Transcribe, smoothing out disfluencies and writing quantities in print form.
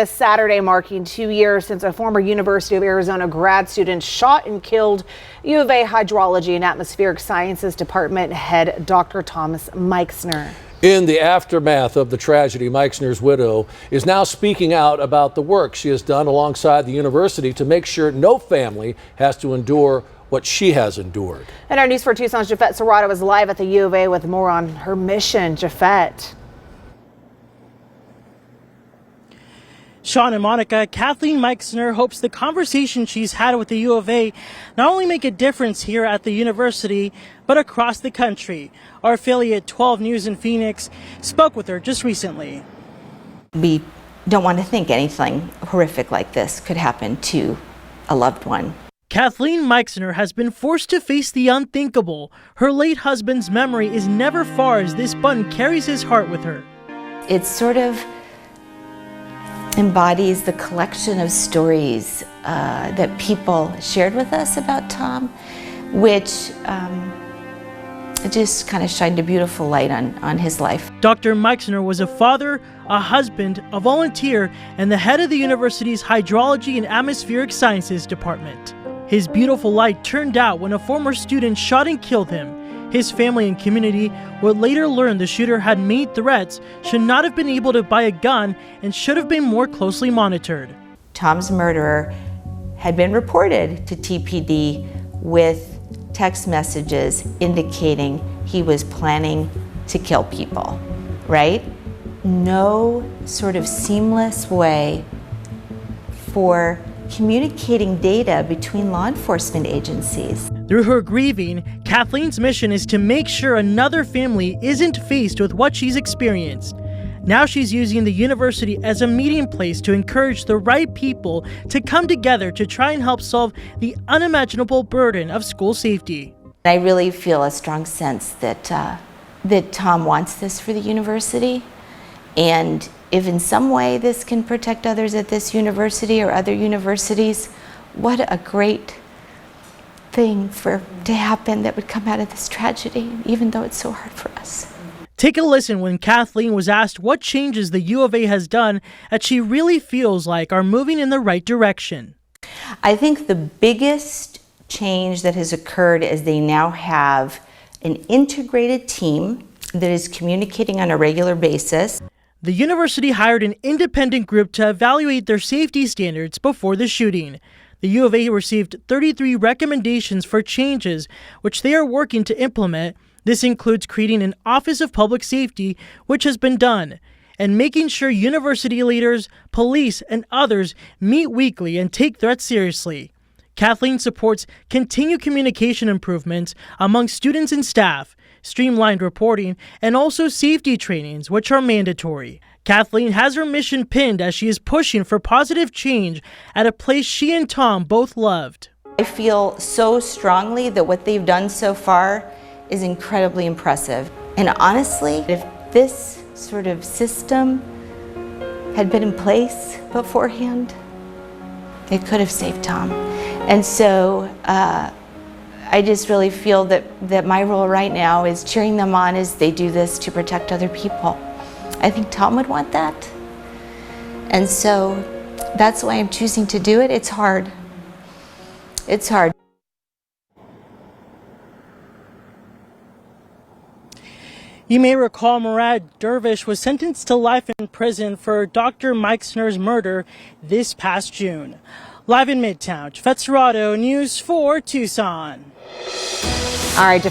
This Saturday marking 2 years since a former University of Arizona grad student shot and killed U of A Hydrology and Atmospheric Sciences Department head Dr. Thomas Meixner. In the aftermath of the tragedy, Meixner's widow is now speaking out about the work she has done alongside the university to make sure no family has to endure what she has endured. And our News 4 Tucson's Jafet Serrato is live at the U of A with more on her mission. Jafet. Sean and Monica, Kathleen Meixner hopes the conversation she's had with the U of A not only make a difference here at the university, but across the country. Our affiliate 12 News in Phoenix spoke with her just recently. We don't want to think anything horrific like this could happen to a loved one. Kathleen Meixner has been forced to face the unthinkable. Her late husband's memory is never far as this button carries his heart with her. It sort of embodies the collection of stories that people shared with us about Tom, which just kind of shined a beautiful light on his life. Dr. Meixner was a father, a husband, a volunteer, and the head of the university's Hydrology and Atmospheric Sciences Department. His beautiful light turned out when a former student shot and killed him. His family and community would later learn the shooter had made threats, should not have been able to buy a gun, and should have been more closely monitored. Tom's murderer had been reported to TPD with text messages indicating he was planning to kill people, right? No sort of seamless way for communicating data between law enforcement agencies. Through her grieving, Kathleen's mission is to make sure another family isn't faced with what she's experienced. Now she's using the university as a meeting place to encourage the right people to come together to try and help solve the unimaginable burden of school safety. I really feel a strong sense that Tom wants this for the university, and if in some way this can protect others at this university or other universities, what a great thing to happen that would come out of this tragedy, even though it's so hard for us. Take a listen when Kathleen was asked what changes the U of A has done that she really feels like are moving in the right direction. I think the biggest change that has occurred is they now have an integrated team that is communicating on a regular basis. The university hired an independent group to evaluate their safety standards before the shooting. The U of A received 33 recommendations for changes, which they are working to implement. This includes creating an Office of Public Safety, which has been done, and making sure university leaders, police, and others meet weekly and take threats seriously. Kathleen supports continued communication improvements among students and staff, streamlined reporting, and also safety trainings, which are mandatory. Kathleen has her mission pinned as she is pushing for positive change at a place she and Tom both loved. I feel so strongly that what they've done so far is incredibly impressive. And honestly, if this sort of system had been in place beforehand, it could have saved Tom. And so I just really feel that my role right now is cheering them on as they do this to protect other people. I think Tom would want that. And so that's why I'm choosing to do it. It's hard. It's hard. You may recall Murad Dervish was sentenced to life in prison for Dr. Meixner's murder this past June. Live in Midtown, Jafet Serrato, News 4 Tucson. All right,